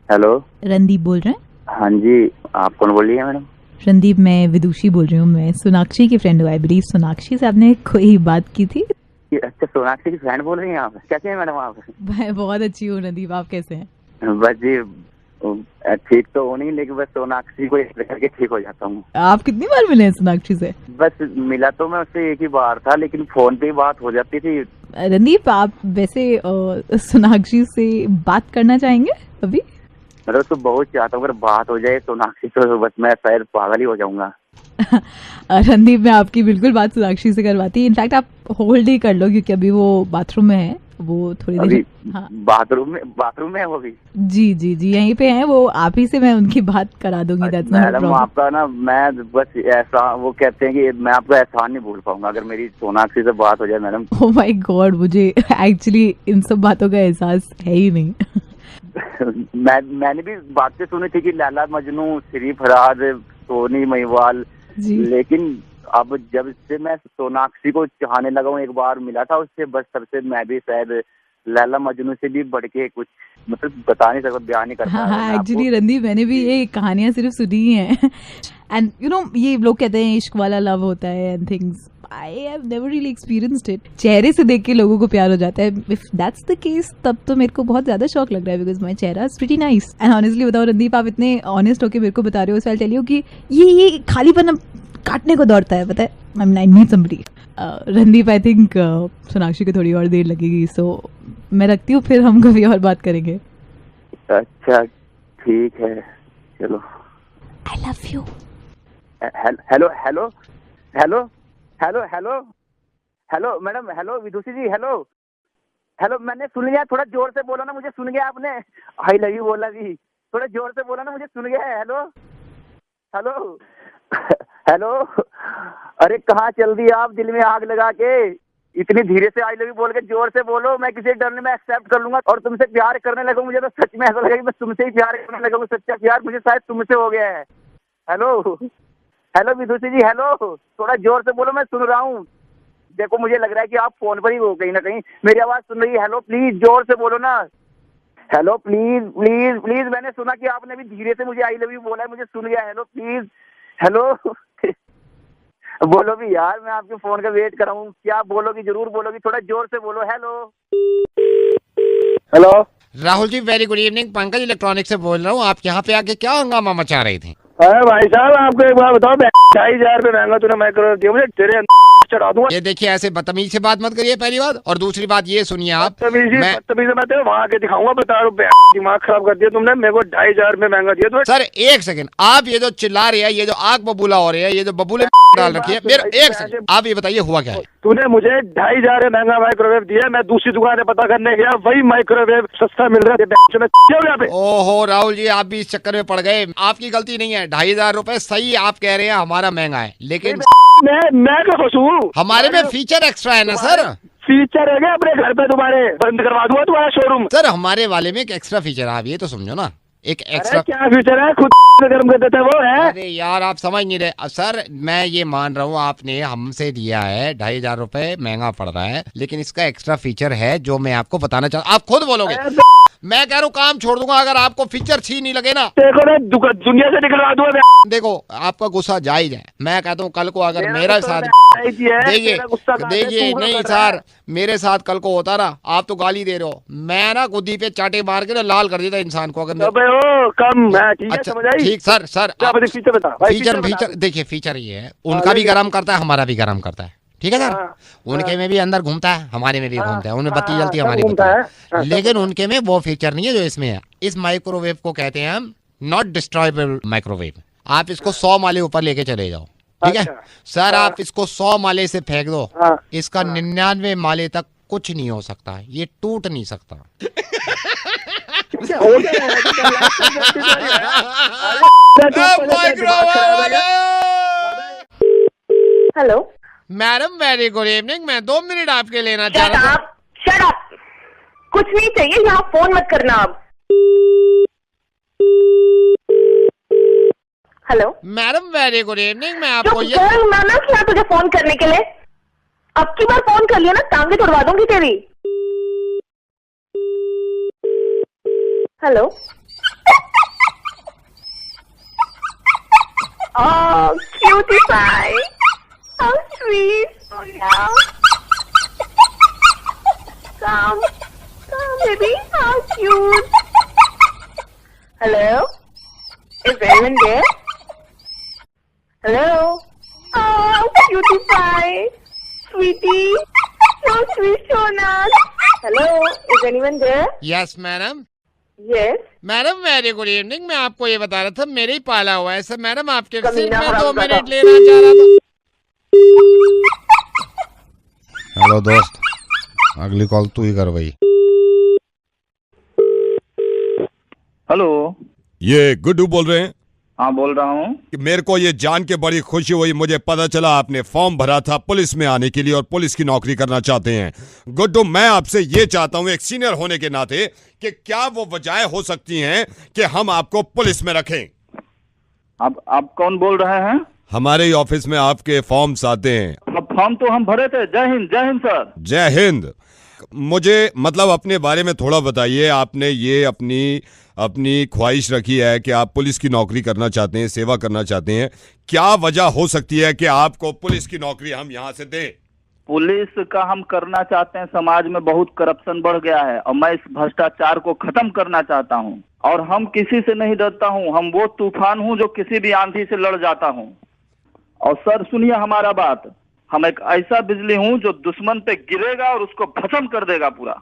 Hello, Randeep बोल रहे हैं? हाँ जी, आप कौन बोल रही है मैडम? रणदीप, मैं विदुषी बोल रही हूँ। मैं सोनाक्षी की फ्रेंड हूँ। आई बिलीव सोनाक्षी से आपने कोई बात की थी। अच्छा, सोनाक्षी की फ्रेंड बोल रही हैं आप? कैसे हैं मैडम आप? मैं बहुत अच्छी हूँ रणदीप, आप कैसे हैं? बस जी, ठीक तो हो नहीं, लेकिन बस सोनाक्षी को याद करके ठीक हो जाता हूँ। आप कितनी बार मिले हैं सोनाक्षी से? बस मिला तो मैं उससे एक ही बार था, लेकिन फोन पे ही बात हो जाती थी। रणदीप, आप वैसे सोनाक्षी से बात करना चाहेंगे अभी? मतलब उसको बहुत चाहता हूँ, अगर बात हो जाए सोनाक्षी तो बस मैं शायद पागल ही हो जाऊंगा। रणदीप, मैं आपकी बिल्कुल बात सोनाक्षी से करवाती। इनफैक्ट आप होल्ड ही कर लो, क्योंकि अभी वो बाथरूम में है। वो थोड़ी अभी देर। हाँ, बाथरूम में है वो भी? जी जी जी, यहीं पे हैं वो। आप ही से मैं उनकी बात करा दूंगी। That's not a madam, problem. आपका ना, मैं बस ऐसा, वो कहते हैं कि मैं आपका एहसान नहीं भूल पाऊंगा अगर मेरी सोनाक्षी से बात हो जाए मैडम। ओह माय गॉड, मुझे एक्चुअली इन सब बातों का एहसास है ही नहीं। मैंने भी बातें सुनी थी कि लैला मजनू, श्री फराज, सोनी महिवाल, जी। लेकिन अब जब से मैं सोनाक्षी को चाहने लगा हूँ, एक बार मिला था उससे, बस तब से मैं भी शायद लैला मजनू से भी बढ़ के कुछ, मतलब बता नहीं सकता, बयान नहीं कर पा हाँ रहा हाँ, मैं आपको। एक्चुअली रणदीप, मैंने भी ये कहानियां सिर्फ सुनी ही हैं। एंड यू नो, ये लोग कहते हैं इश्क वाला लव होता है and things. I have never really experienced it. चेहरे से देख के लोगों को प्यार हो जाता है। इफ दैट्स द केस, तब तो मेरे को बहुत ज्यादा शौक लग रहा है, बिकॉज माई चेहरा is pretty nice. And honestly बताओ रणदीप, आप इतने ऑनेस्ट होके मेरे को बता रहे हो, सो आई टेल यू कि ये खालीपन अब काटने को दौड़ता है, पता है। I need somebody. Randeep, I think Sonakshi को थोड़ी और देर लगेगी, सो मैं रखती हूँ, फिर हम कभी और बात करेंगे। अच्छा, ठीक है, चलो। I love you. Hello hello hello hello hello hello madam, hello Vidushi ji, hello hello, मैंने सुन लिया, थोड़ा जोर से बोलो ना, मुझे सुन गया आपने? आई लव यू बोला भी, थोड़ा जोर से बोला ना, मुझे सुन गया है। हेलो हेलो हेलो, अरे कहाँ चल दी आप दिल में आग लगा के? इतनी धीरे से आई लव यू बोल के जोर से बोलो, मैं किसी डरने में एक्सेप्ट कर लूंगा और तुमसे प्यार करने लगूं। मुझे तो सच में ऐसा लगा कि मैं तुमसे ही प्यार करने लगूं। सच्चा प्यार मुझे शायद तुमसे हो गया है। Hello hello Vidushi ji, hello, थोड़ा जोर से बोलो, मैं सुन रहा हूँ। देखो, मुझे लग रहा है कि आप फोन पर ही हो, कहीं ना कहीं मेरी आवाज सुन रही है। हेलो, प्लीज जोर से बोलो ना। हेलो, प्लीज प्लीज प्लीज, मैंने सुना कि आपने भी धीरे से मुझे आई लव यू बोला है, मुझे सुन गया। हेलो प्लीज, हेलो बोलो भी यार, मैं आपके फोन का वेट कर रहा हूँ। क्या बोलोगी? जरूर बोलोगी, थोड़ा जोर से बोलो। Hello hello. Rahul ji, very good evening. Pankaj electronic से बोल रहा हूँ। आप यहाँ पे आके क्या हंगामा मचा रहे थे? अरे भाई साहब, आपको एक बात बताओ, 2,500 महंगा तूने माइक्रोवेव दिया मुझे, तेरे चढ़ा दूंगा। ये देखिए, ऐसे बदतमीज से बात मत करिए, पहली बात। और दूसरी बात ये सुनिए, आप बदतमीजी मैं तेरे वहाँ आके दिखाऊंगा, बता रुपए। दिमाग खराब कर दिया तुमने, मेरे को 2,500 में महंगा दिया तुमने। सर एक सेकंड, आप ये जो चिल्ला रहे हैं, ये जो आग बबूला हो रहे हैं, ये जो बबूले डाल रखी है, मेरे एक सेकंड, आप ये बताइए हुआ क्या है? तूने मुझे 2,500 में महंगा माइक्रोवेव दिया, मैं दूसरी दुकान से पता करने गया, वही माइक्रोवेव सस्ता मिल रहा है। ओहो राहुल जी, आप भी इस चक्कर में पड़ गए। आपकी गलती नहीं है, 2,500 रुपए सही आप कह रहे हैं, हमारा महंगा है, लेकिन मैं क्या फंसू? हमारे में फीचर एक्स्ट्रा है ना सर। फीचर है क्या अपने घर पे? तुम्हारे बंद करवा दूंगा तुम्हारा शोरूम। सर, हमारे वाले में एक एक्स्ट्रा फीचर है, आप ये तो समझो ना, एक एक्स्ट्रा। क्या फीचर है? खुद गर्म कर देता है वो है। अरे यार, आप समझ नहीं रहे। सर, मैं ये मान रहा हूँ आपने हमसे लिया है, 2,500 रुपए महंगा पड़ रहा है, लेकिन इसका एक्स्ट्रा फीचर है जो मैं आपको बताना चाहता हूँ। आप खुद बोलोगे। मैं कह रहा हूँ काम छोड़ दूंगा अगर आपको फीचर छी नहीं लगे ना। देखो ना, दुनिया से निकलवा दूंगा। देखो, आपका गुस्सा जायज है। मैं कहता हूँ कल को अगर मेरा साथ देखिए देखिए, नहीं सर, मेरे साथ कल को होता ना, आप तो गाली दे रहे हो, मैं ना गुद्दी पे चाटे मार के ना लाल कर देता इंसान को। अगर कम अच्छा ठीक सर, फीचर बता। फीचर देखिए, फीचर ये है, उनका भी गर्म करता है, हमारा भी गर्म करता है, ठीक है सर। उनके में भी अंदर घूमता है, हमारे में भी घूमता है, उनमें बत्ती जलती है, हमारी घूमता है, लेकिन उनके में वो फीचर नहीं है जो इसमें है। इस माइक्रोवेव को कहते हैं हम नॉट डिस्ट्रॉयबल माइक्रोवेव। आप इसको 100 माले ऊपर लेके चले जाओ, ठीक है सर। आप इसको 100 माले से फेंक दो, इसका 99 माले तक कुछ नहीं हो सकता, ये टूट नहीं सकता। Hello madam, very good evening. मैं 2 मिनट आपके लेना चाह रहा था। शट अप, कुछ नहीं चाहिए, यहाँ फोन मत करना अब। Hello madam, very good evening. मैं जो आपको ये फोन माना किया तुझे फोन करने के लिए, अब की बार फोन कर लिया ना, टांगे तोड़वा दूंगी तेरी। Hello Oh, cutie pie. How sweet. Oh, yeah. Come, baby. How cute. Hello? Is anyone there? Hello? Oh, cutie pie. Sweetie. So sweet, so nice. Hello? Is anyone there? Yes madam. Yes. Madam very good evening. मैं आपको ये बता रहा था, मेरे ही पाला हुआ है सर। मैडम आपके कमीना सिर्फ मैं 2 हरामजादा। मिनट लेना चाह रहा था। हेलो दोस्त, अगली कॉल तू ही कर भाई। हेलो, ये गुड्डू बोल रहे हैं? हाँ बोल रहा हूँ। कि मेरे को ये जान के बड़ी खुशी हुई, मुझे पता चला आपने फॉर्म भरा था पुलिस में आने के लिए और पुलिस की नौकरी करना चाहते हैं। गुड्डू, मैं आपसे ये चाहता हूँ एक सीनियर होने के नाते कि क्या वो वजह हो सकती हैं कि हम आपको पुलिस में रखें? आप कौन बोल रहे हैं? हमारे ही ऑफिस में आपके फॉर्म्स आते हैं। अब फॉर्म तो हम भरे थे। जय हिंद सर। जय हिंद। मुझे मतलब अपने बारे में थोड़ा बताइए। आपने ये अपनी ख्वाहिश रखी है कि आप पुलिस की नौकरी करना चाहते हैं, सेवा करना चाहते हैं। क्या वजह हो सकती है कि आपको पुलिस की नौकरी हम यहाँ से दें? पुलिस का हम करना चाहते हैं। समाज में बहुत करप्शन बढ़ गया है और मैं इस भ्रष्टाचार को खत्म करना चाहता हूँ। और हम किसी से नहीं डरता हूँ। हम वो तूफान हूँ जो किसी भी आंधी से लड़ जाता हूँ। और सर सुनिए हमारा बात, हम एक ऐसा बिजली हूँ जो दुश्मन पे गिरेगा और उसको भस्म कर देगा पूरा।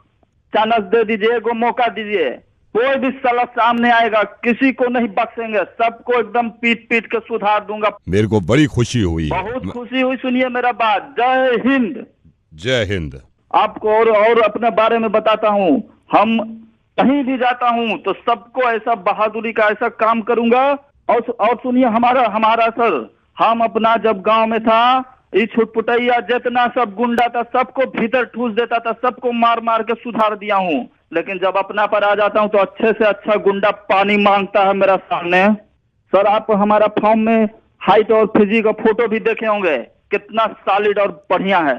चांस दे दीजिए, एगो मौका दीजिए। कोई भी साला सामने आएगा, किसी को नहीं बख्शेंगे, सबको एकदम पीट पीट के सुधार दूंगा। मेरे को बड़ी खुशी हुई। बहुत खुशी हुई। सुनिए मेरा बात। जय हिंद। जय हिंद। आपको और अपने बारे में बताता हूँ। हम कहीं भी जाता हूँ तो सबको ऐसा बहादुरी का ऐसा काम करूंगा। और सुनिए हमारा सर, हम अपना जब गांव में था, ये छुटपुटैया जितना सब गुंडा था सबको भीतर ठूस देता था, सबको मार मार के सुधार दिया हूँ। लेकिन जब अपना पर आ जाता हूँ तो अच्छे से अच्छा गुंडा पानी मांगता है मेरा सामने। सर आप हमारा फॉर्म में हाइट और फिजिक का फोटो भी देखे होंगे, कितना सॉलिड और बढ़िया है।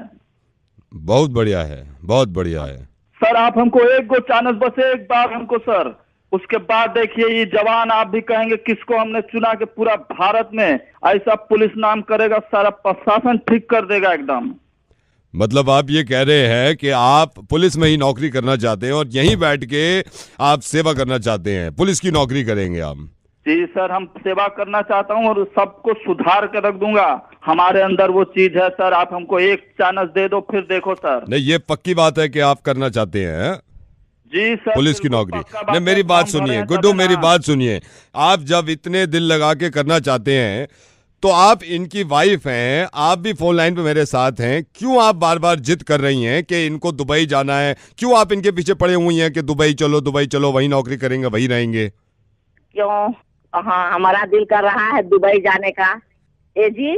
बहुत बढ़िया है, बहुत बढ़िया है। सर आप हमको एक गो चांस, बस एक बार हमको सर, उसके बाद देखिए ये जवान आप भी कहेंगे किसको हमने चुना के पूरा भारत में ऐसा पुलिस नाम करेगा, सारा प्रशासन ठीक कर देगा एकदम। मतलब आप ये कह रहे हैं कि आप पुलिस में ही नौकरी करना चाहते हैं और यहीं बैठ के आप सेवा करना चाहते हैं, पुलिस की नौकरी करेंगे आप? जी सर, हम सेवा करना चाहता हूँ और सबको सुधार कर रख दूंगा। हमारे अंदर वो चीज है सर। आप हमको एक चांस दे दो, फिर देखो सर। नहीं, ये पक्की बात है कि आप करना चाहते हैं जी सर, पुलिस की नौकरी। नहीं, मेरी बात सुनिए गुड्डू, मेरी बात सुनिए। आप जब इतने दिल लगा के करना चाहते हैं तो आप इनकी वाइफ हैं, आप भी फोन लाइन पे मेरे साथ हैं, क्यों आप बार बार जिद कर रही हैं कि इनको दुबई जाना है? क्यों आप इनके पीछे पड़े हुई हैं कि दुबई चलो वही नौकरी करेंगे, वही रहेंगे? क्यों? हाँ, हमारा दिल कर रहा है दुबई जाने का। ए जी,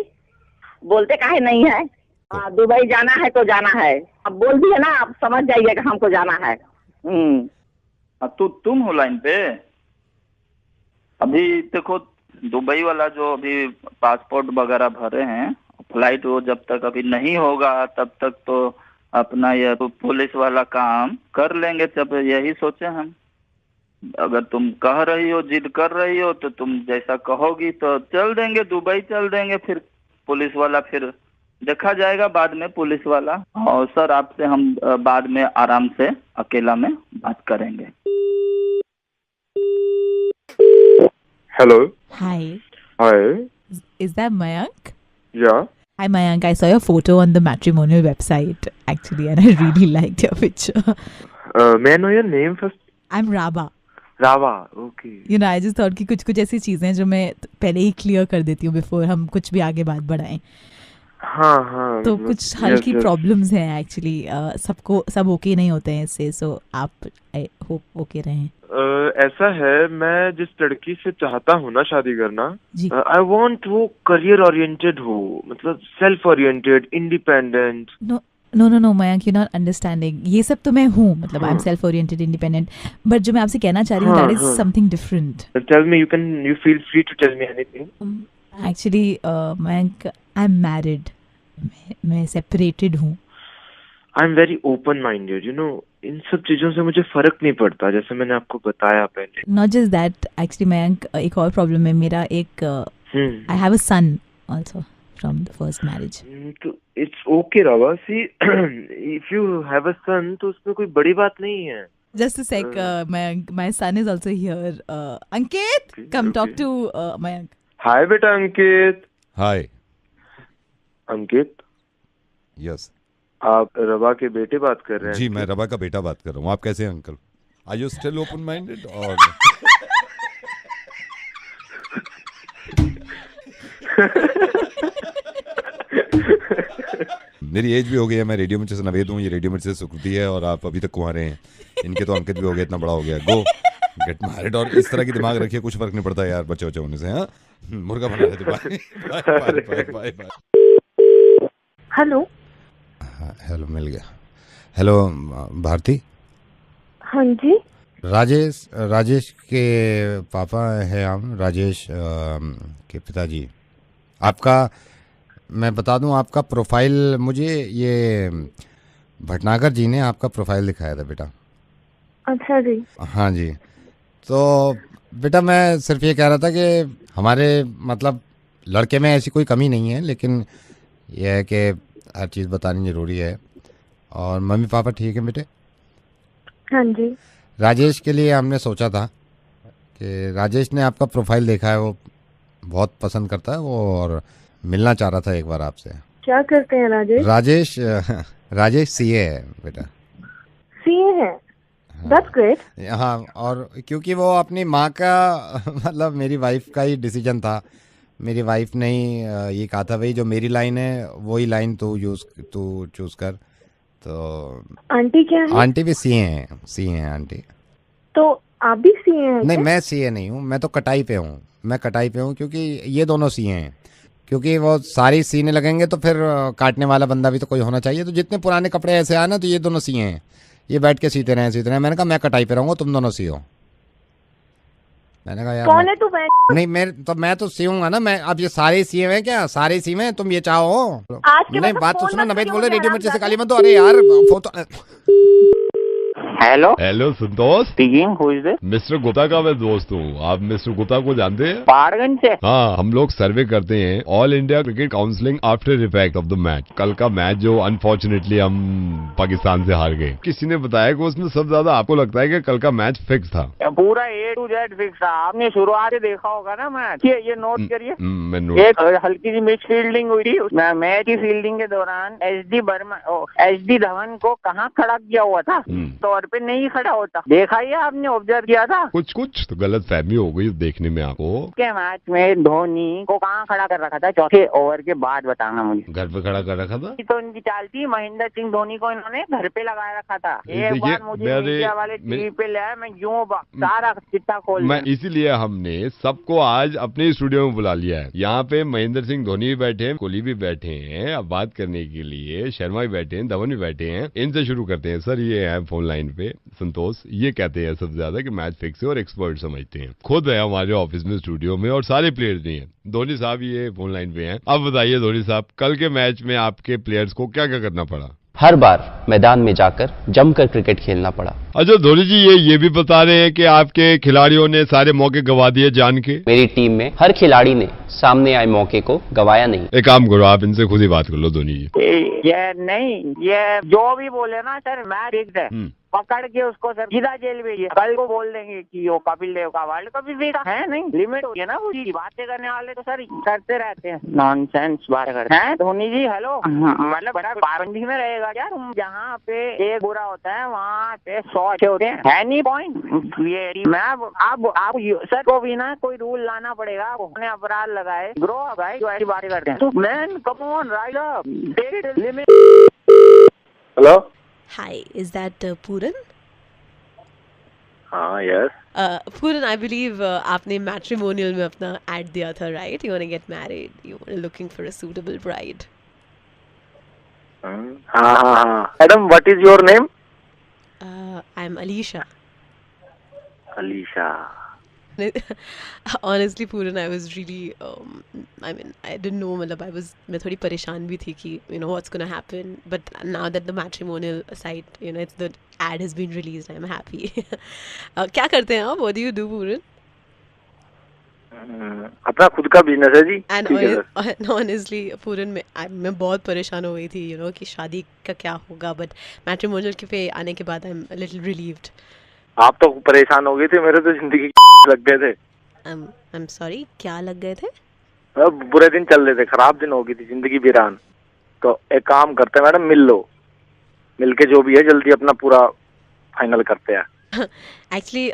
बोलते काहे नहीं है? हाँ, दुबई जाना है तो जाना है। अब बोल दिए ना, आप समझ जाइएगा हमको जाना है। तो तुम हो लाइन पे? अभी देखो, दुबई वाला जो अभी पासपोर्ट वगैरह भरे हैं, फ्लाइट वो जब तक अभी नहीं होगा तब तक तो अपना ये पुलिस वाला काम कर लेंगे। जब यही सोचे हम, अगर तुम कह रही हो, जिद कर रही हो, तो तुम जैसा कहोगी तो चल देंगे, दुबई चल देंगे। फिर पुलिस वाला फिर देखा जाएगा बाद में, पुलिस वाला। और सर आपसे हम बाद में आराम से अकेला में बात करेंगे। Hello. Hi. Hi. Is that Mayank? Yeah. Hi Mayank, I saw your photo on the matrimonial website actually and I really liked your picture. May I know your name first? I'm Raba. Rava. Okay. You know, I just thought कि कुछ ऐसी चीजें हैं जो मैं पहले ही clear कर देती हूँ बिफोर हम कुछ भी आगे बात बढ़ाएं। हाँ तो कुछ हल्की प्रॉब्लम्स हैं एक्चुअली, सब ओके नहीं होते हैं इससे, सो आप आई होप ओके रहें। ऐसा है, मैं जिस लड़की से चाहता हूँ ना शादी करना, जी। आई वांट वो करियर ओरिएंटेड हो, मतलब self oriented, independent. No Mayank, you not understanding. ये सब तो मैं हूँ, मतलब I am self oriented, independent, but जो मैं आपसे कहना चाह रही हूँ that is something different. Tell me, you feel free to tell me anything. Actually Mayank, I am married, मैं सेपरेटेड हूँ। I am very open minded, you know, इन सब चीजों से मुझे फर्क नहीं पड़ता, जैसे मैंने आपको बताया पहले। Not just that, actually Mayank एक और प्रॉब्लम है। मेरा एक I have a son also from the first marriage. तो it's okay Rava. See, if you have a son, तो उसमें कोई बड़ी बात नहीं है. Just a sec, my son is also here. Ankit, come talk to Mayank. Hi बेटा अंकित. हाय. अंकित, yes. आप रवा के बेटे बात कर रहे हैं? जी, मैं रवा का बेटा बात कर रहा हूँ. आप कैसे हैं uncle? Are you still open minded और मेरी एज भी हो गई है. मैं रेडियो मिर्ची से नवेद हूँ. ये रेडियो मिर्ची से सुकृति है और आप अभी तक कुंवारे हैं. इनके तो अंकित भी हो गया, इतना बड़ा हो गया. गो गेट मैरिड. और इस तरह की दिमाग रखिए, कुछ फर्क नहीं पड़ता यार बच्चे बच्चे होने से. हाँ, मुर्गा बना रहे थे. बाय. हेलो. हेलो, मिल गया. हेलो भारती. हाँ जी. राजेश के पापा हैं हम. राजेश के पिताजी. आपका मैं बता दूं, आपका प्रोफाइल मुझे ये भटनागर जी ने आपका प्रोफाइल दिखाया था बेटा. अच्छा जी. हाँ जी. तो बेटा मैं सिर्फ ये कह रहा था कि हमारे मतलब लड़के में ऐसी कोई कमी नहीं है, लेकिन यह है कि हर चीज़ बतानी ज़रूरी है. और मम्मी पापा ठीक है बेटे? हाँ जी. राजेश के लिए हमने सोचा था कि राजेश ने आपका प्रोफाइल देखा है, वो बहुत पसंद करता है वो, और मिलना चाह रहा था एक बार आपसे. क्या करते हैं राजेश? राजेश सीए है बेटा. सीए है? That's great. हाँ, और क्योंकि वो अपनी माँ का मतलब मेरी वाइफ का ही डिसीजन था. मेरी वाइफ ने ही ये कहा था, भाई जो मेरी लाइन है वही लाइन तू चूज कर. तो आंटी क्या है? आंटी भी सीए हैं आंटी. तो आप भी सीए हैं? नहीं, मैं सीए नहीं हूँ. मैं तो कटाई पे हूँ. क्योंकि ये दोनों सीए हैं. क्योंकि वो सारी सीने लगेंगे तो फिर काटने वाला बंदा भी तो कोई होना चाहिए. तो जितने पुराने कपड़े ऐसे आए ना, तो ये दोनों सीए हैं. ये बैठ के सीते रहे. मैंने कहा मैं कटाई पे रहूंगा, तुम दोनों सीओ. मैंने कहा यार कौन है तू? नहीं, मैं तो सीऊंगा ना. मैं अब ये सारे सीए हैं क्या? सारे सीए हैं. तुम ये चाहो. आज के नहीं, बाद बात तो फोन सुनो. मत नवेद करियो बोले मुझे, रेडियो आराम मिर्ची से से। गाली मत दो. अरे यार photo. Hello Santosh. Speaking. Who is this? Mister Gupta का मैं दोस्त हूँ. आप मिस्टर गुप्ता को जानते हैं? पहाड़गंज से. हाँ, हम लोग सर्वे करते हैं all India cricket counselling after effect of the match. कल का मैच जो अनफॉर्चुनेटली हम पाकिस्तान से हार गए. किसी ने बताया कि उसमें सबसे ज्यादा आपको लगता है कि कल का मैच फिक्स था. पूरा A to Z फिक्स था. आपने शुरुआत से देखा होगा ना मैच. ये नोट करिए. मैं एक हल्की सी मिस फील्डिंग हुई थी. मैच की फील्डिंग के दौरान HD धवन को कहाँ खड़ा किया हुआ था? तौर पे नहीं खड़ा होता. देखा ही आपने, ऑब्जर्व किया था? कुछ तो गलत फहमी हो गई देखने में आपको. के मैच में धोनी को कहाँ खड़ा कर रखा था? चौथे ओवर के बाद बताना मुझे. घर पे खड़ा कर रखा था. तो इनकी चाल थी. महेंद्र सिंह धोनी को इन्होंने घर पे लगा रखा था. एक बार मुझे मीडिया वाले टीवी पे ले, मैं यूं सारा चिट्ठा खोल. मैं इसीलिए हमने सबको आज अपने स्टूडियो में बुला लिया है. यहाँ पे महेंद्र सिंह धोनी भी बैठे हैं, कोहली भी बैठे हैं. अब बात करने के लिए शर्मा भी बैठे हैं, धवन भी बैठे हैं. इनसे शुरू करते हैं. सर, ये है फोन लाइन पे संतोष. ये कहते हैं सबसे ज्यादा कि मैच फिक्स है और एक्सपर्ट समझते हैं. खुद है हमारे ऑफिस में, स्टूडियो में, और सारे प्लेयर्स नहीं है. धोनी साहब ये फोन लाइन पे हैं. अब बताइए धोनी साहब, कल के मैच में आपके प्लेयर्स को क्या क्या करना पड़ा? हर बार मैदान में जाकर जमकर क्रिकेट खेलना पड़ा. अच्छा धोनी जी, ये भी बता रहे हैं कि आपके खिलाड़ियों ने सारे मौके गवा दिए जान के. मेरी टीम में हर खिलाड़ी ने सामने आए मौके को गवाया नहीं. एक काम करो, आप इनसे खुद ही बात कर लो धोनी जी. ये जो भी बोले ना सर, मैच फिक्स है. पकड़ के उसको सर सीधा जेल भेजिए. कल को बोल देंगे कि वो कपिल देव का वर्ल्ड कप भी है नहीं. लिमिट होती है ना. वो बातें करने वाले तो सर करते रहते हैं, नॉनसेंस बातें करते हैं. धोनी जी हेलो. मतलब बड़ा पाबंदी में रहेगा क्या? जहाँ पे एक बुरा होता है वहाँ पे 100 अच्छे होते हैं. एनी पॉइंट ये मैं आप सर को भी ना कोई रूल लाना पड़ेगा. उन्हें अपराध लगाए ग्रो भाई जो ऐसी बातें करते हैं. तो man come on right up, take it limit. Hello. Hi, is that Pooran? हाँ, यस. Pooran, I believe आपने matrimonial में अपना ad दिया था, right? You want to get married. You are looking for a suitable bride. हाँ. Madam, what is your name? I'm Alisha. Alisha. Honestly, Pooran, I was really, I mean, I didn't know, मतलब मैं थोड़ी परेशान भी थी कि, you know, what's gonna happen. But now that the matrimonial site, you know, the ad has been released, I'm happy. क्या करते हैं आप? What do you do, Pooran? अपना खुद का बिजनेस है जी। एंड ऑनेस्टली पूरन मैं बहुत परेशान हो गई थी कि शादी का क्या होगा, बट मैट्रिमोनियल के पे आने के बाद आई एम लिटिल रिलीव्ड। आप तो परेशान हो गए थे, मेरे तो जिंदगी लग गए थे। आई एम सॉरी, क्या लग गए थे? बुरे दिन चल रहे थे, खराब दिन हो गई थी, जिंदगी वीरान। तो एक काम करते हैं मैडम, मिल लो, मिल के जो भी है जल्दी अपना पूरा फाइनल करते हैं। एक्चुअली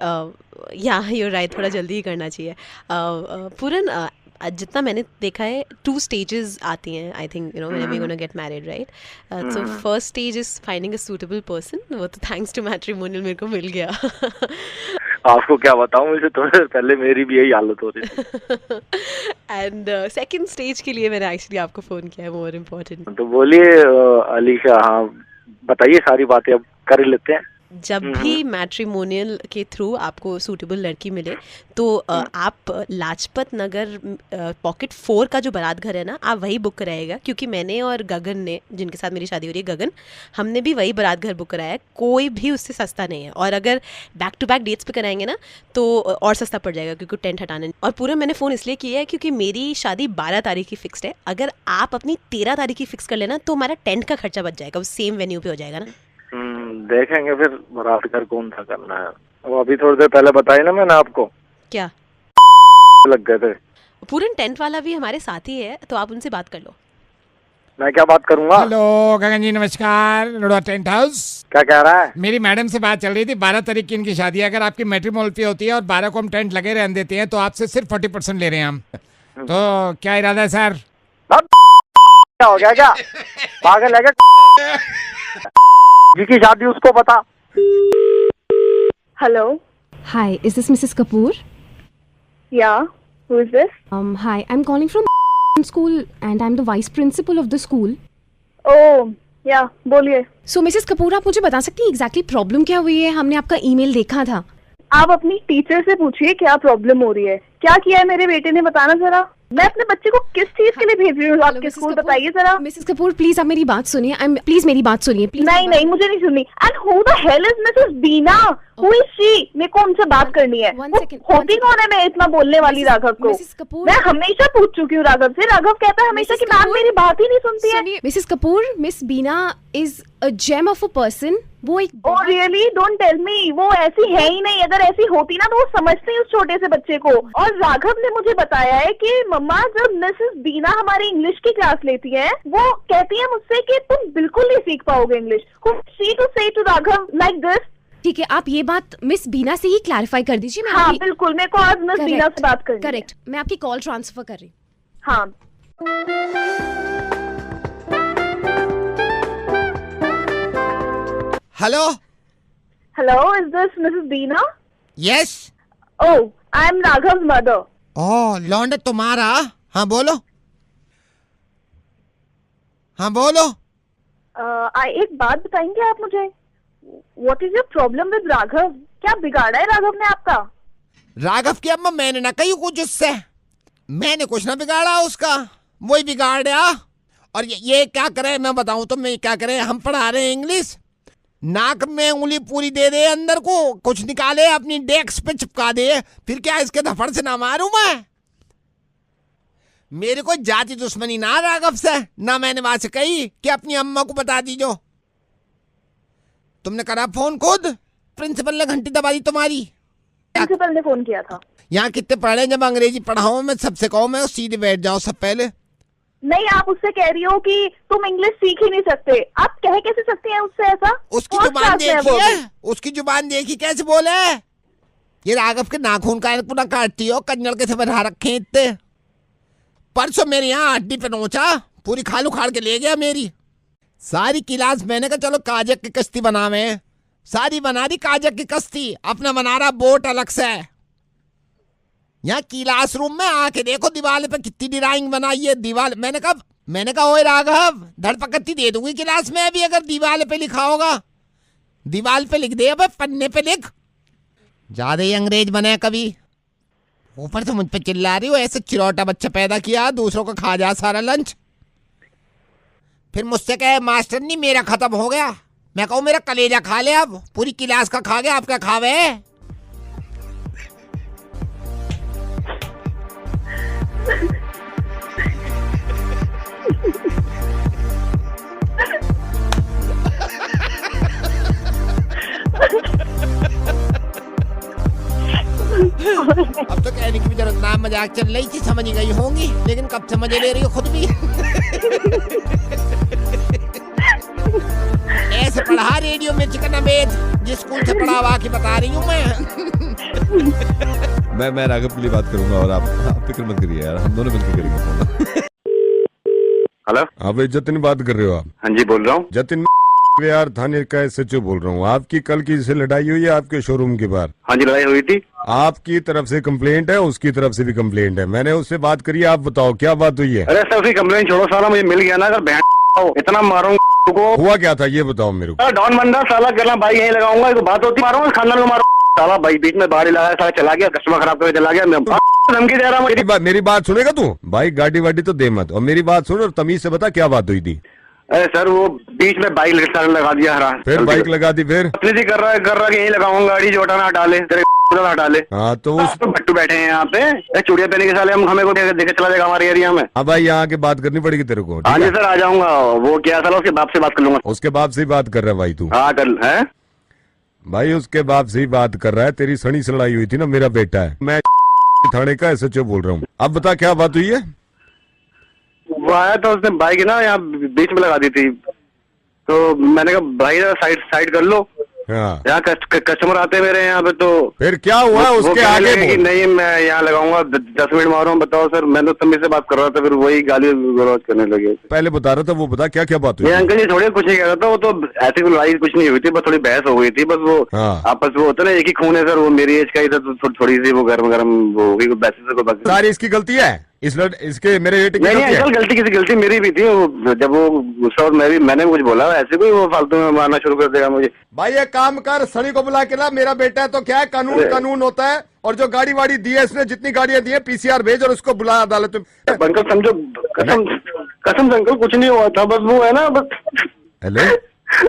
या यूर राइट, थोड़ा जल्दी ही करना चाहिए। पूरन जितना मैंने देखा है 2 stages आती हैं, I think when we gonna get married, right? So first stage is finding a suitable person, वो तो थैंक्स टू मैट्रिमोनियल मेरे को मिल गया। आपको क्या बताऊं, मुझे थोड़ी देर पहले मेरी भी यही हालत हो रही थी। एंड सेकंड स्टेज के लिए मैंने एक्चुअली आपको फोन किया है, मोर इम्पोर्टेंट। तो बोलिए अलीशा, हाँ बताइए, सारी बातें अब कर ही लेते हैं। जब भी मैट्रिमोनियल के थ्रू आपको सूटेबल लड़की मिले तो आप लाजपत नगर पॉकेट 4 का जो बारात घर है ना, आप वही बुक कराएगा, क्योंकि मैंने और गगन ने, जिनके साथ मेरी शादी हो रही है, गगन, हमने भी वही बारात घर बुक कराया है। कोई भी उससे सस्ता नहीं है, और अगर बैक टू बैक डेट्स पे कराएंगे ना तो और सस्ता पड़ जाएगा, क्योंकि टेंट हटाना। और पूरा मैंने फ़ोन इसलिए किया है क्योंकि मेरी शादी 12 तारीख की फिक्स्ड है। अगर आप अपनी 13 तारीख की फिक्स कर लेना तो हमारा टेंट का खर्चा बच जाएगा, वो सेम वेन्यू पे हो जाएगा ना। देखेंगे फिर बारात घर कौन सा करना है। वो अभी थोड़ी देर पहले बताया ना मैंने आपको, क्या लग गए थे। पूरन टेंट वाला भी हमारे साथ ही है, तो आप उनसे बात कर लो। मैं क्या बात करूंगा? हेलो गगन जी, नमस्कार। लोड़ा टेंट हाउस। क्या कह रहा है? मेरी मैडम से बात चल रही थी, 12 तारीख की इनकी शादी है। अगर आपकी मैट्रिमोनियल पे होती है और 12 को हम टेंट लगे रहने देते हैं तो आपसे सिर्फ 40% ले रहे हैं हम। तो क्या इरादा है सर? क्या हो गया, क्या पागल है क्या? जिसकी शादी उसको पता। Hello. Hi, is this Mrs. Kapoor? Yeah. Who is this? Hi, I'm calling from school and I'm the vice principal of the school. Oh, yeah. बोलिए। So Mrs. Kapoor, आप मुझे बता सकती हैं exactly प्रॉब्लम क्या हुई है? हमने आपका ईमेल देखा था। आप अपनी टीचर से पूछिए क्या प्रॉब्लम हो रही है, क्या किया है मेरे बेटे ने, बताना जरा। मैं अपने बच्चे को किस चीज के लिए भेज रही हूँ आपके स्कूल, बताइए जरा। मिसेस कपूर प्लीज आप मेरी बात सुनिए, प्लीज मेरी बात सुनिए प्लीज। नहीं मुझे नहीं सुननी। And who the hell is Mrs Beena? Who is she? मेरे को उनसे बात करनी है। होती कौन है मैं इतना बोलने वाली राघव को? मैं हमेशा पूछ चुकी हूँ राघव से। राघव कहता है हमेशा कि मैम मेरी बात ही नहीं सुनती है। Mrs Kapoor, Miss Beena is a gem of a person. वो एक oh really? Don't tell me. वो ऐसी है ही नहीं। अगर ऐसी होती ना तो वो समझती उस छोटे से बच्चे को। और राघव ने मुझे बताया है कि मम्मा जब मिसेस बीना हमारी इंग्लिश की क्लास लेती है, वो कहती है मुझसे कि तुम बिल्कुल नहीं सीख पाओगे इंग्लिश। शी टू से टू राघव लाइक दिस। ठीक है, आप ये बात मिस बीना से ही क्लैरिफाई कर दीजिए। हाँ बिल्कुल, मेरे को आज मिस बीना से बात करनी है। करेक्ट, मैं आपकी कॉल ट्रांसफर कर रही हूँ। हाँ hello hello, is this Mrs Beena? Yes. Oh, I am Raghav mother. Oh लौंडे तुम्हारा? हाँ बोलो, हाँ बोलो। एक बात बताएंगे आप मुझे? What is your problem with Raghav? क्या बिगाड़ा है राघव ने आपका? राघव की अम्मा मैंने ना कही कुछ उससे, मैंने कुछ ना बिगाड़ा उसका, वही बिगाड़ दिया। और ये क्या करे मैं बताऊं तो, मैं क्या करे, हम पढ़ा रहे हैं इंग्लिश, नाक में उंगली पूरी दे दे अंदर को, कुछ निकाले अपनी डेस्क पे चिपका दे, फिर क्या इसके धफड़ से ना मारूं मैं? मेरे को जाति दुश्मनी ना राघव से, ना मैंने वहां से कही कि अपनी अम्मा को बता दीजो। तुमने करा फोन खुद? प्रिंसिपल ने घंटी दबा दी तुम्हारी? प्रिंसिपल ने फोन किया था। यहाँ कितने पढ़े, जब अंग्रेजी पढ़ाऊं मैं सबसे कहूँ मैं सीधे बैठ जाओ सब पहले। नहीं, आप उससे कह रही हो कि तुम इंग्लिश सीख ही नहीं सकते। आप कह कैसे सकती हैं उससे ऐसा? उसकी जुबान देखी है, उसकी जुबान देखी कैसे बोले। ये राघव के नाखून का पूरा काटती हो, कन्नड़ के से बना रखे इतने। परसों मेरे यहाँ हड्डी पे नोचा, पूरी खाल उखाड़ के ले गया मेरी सारी क्लास। मैंने कहा चलो काजक की कश्ती बनावे, सारी बना दी काजक की कश्ती, अपना बना रहा बोट अलग से। यहाँ क्लासरूम में आके देखो दीवार पे कितनी डिराइंग बनाई है दीवार। मैंने कहा ओए राघव, धड़पकड़ती दे दूंगी क्लास में अभी अगर दीवार पे लिखा होगा। दीवार पे लिख दे, अब पन्ने पे लिख। ज्यादा ही अंग्रेज बने कभी, ऊपर से मुझ पे चिल्ला रही हो ऐसे चिरौटा बच्चा पैदा किया, दूसरों को खा जा सारा लंच। फिर मुझसे कहे मास्टर नहीं मेरा खत्म हो गया, मैं कहूँ मेरा कलेजा खा ले, अब पूरी क्लास का खा गया, आप क्या खावे? अब तो कहने की भी जरूरत ना, मजाक चल रही थी, समझ गई होंगी, लेकिन कब से मजे ले रही हो खुद भी। ऐसे पढ़ा रेडियो मिर्च का नवेद, जिस स्कूल से पढ़ा हुआ की बता रही हूँ मैं राघव के लिए बात करूंगा और आप फिक्र मत करिए यार, हम दोनों मिलकर करेंगे। हेलो, हाँ भाई जतिन बात कर रहे हो आप? हाँ जी बोल रहा हूँ। जतिन यार थाने का SHO बोल रहा हूँ। आपकी कल की से लड़ाई हुई है आपके शोरूम के बाहर? हाँ जी लड़ाई हुई थी। आपकी तरफ से कंप्लेंट है, उसकी तरफ से भी कंप्लेंट है, मैंने उससे बात करी, आप बताओ क्या बात हुई है? अरे सर उसकी कंप्लेंट छोड़ो, साला मुझे मिल गया ना, अगर बहन इतना मारूंगा को। हुआ क्या था ये बताओ मेरे को। डॉन बंदा साला करना भाई यही लगाऊंगा, तो बात होती मारूंगा खानदान को मारूंगा साला भाई, बीच में बाहर लगाया साला, चला गया कस्टमर खराब करके चला गया, मैं धमकी दे रहा हूँ। मेरी बात सुनेगा तू भाई, गाड़ी वाड़ी तो दे मत, और मेरी बात सुन और तमीज से बता क्या बात हुई थी। अरे सर वो बीच में बाइक लगा दिया हरा, फिर बाइक लगा दी, फिर अपनी कर रहा है कि यही लगाऊंगा गाड़ी, जो हटाना हटा ले, तेरे हटा ले। हाँ तो उस भट्टू बैठे हैं यहाँ पे चूड़िया पहने के साले, हम हमें को देखे चला जाएगा हमारे एरिया में। हाँ भाई यहाँ के बात करनी पड़ेगी तेरे को। हाँ जी सर आ जाऊंगा। वो क्या साला उसके बाप से बात कर लूंगा। उसके बाप से ही बात कर रहा है भाई तू? हाँ कर है भाई, उसके बाप से ही बात कर रहा है। तेरी सनी से लड़ाई हुई थी ना, मेरा बेटा है, मैं थाने का SHO बोल रहा हूँ। अब बता क्या बात हुई है? वो आया था, उसने बाइक ना यहाँ बीच में लगा दी थी, तो मैंने कहा भाई साइड कर लो, यहाँ कस्टमर आते हैं मेरे यहाँ पे। तो फिर क्या हुआ उसके आगे? कि नहीं मैं यहाँ लगाऊंगा, 10 मिनट मारो। बताओ सर, मैं तो तमीज से बात कर रहा था, फिर वही गाली गलौज करने लगे। पहले बता रहा था, वो बता क्या क्या बात हुई? अंकल जी थोड़ी कुछ नहीं कह रहा था, वो तो ऐसी कोई लड़ाई कुछ नहीं हुई थी, बस थोड़ी बहस हो गई थी बस। वो आपस में होता ना, एक ही खून है सर, वो मेरी एज का ही था, तो थोड़ी सी वो गरम वो हो गई। सारी इसकी गलती है, इसके मेरे बेटे की गलती किसी गलती मेरी भी थी। जब वो गुस्सा और मैंने कुछ बोला, ऐसे कोई वो फालतू में मारना शुरू कर देगा मुझे। भाई ये काम कर, सनी को बुला के ला, मेरा बेटा है तो क्या है, कानून होता है। और जो गाड़ी वाड़ी दी है इसने, जितनी गाड़ियां दी है PCR भेज और उसको बुला अदालत में। अंकल समझो, कसम से अंकल कुछ नहीं हुआ था, बस वो है ना बस। हेलो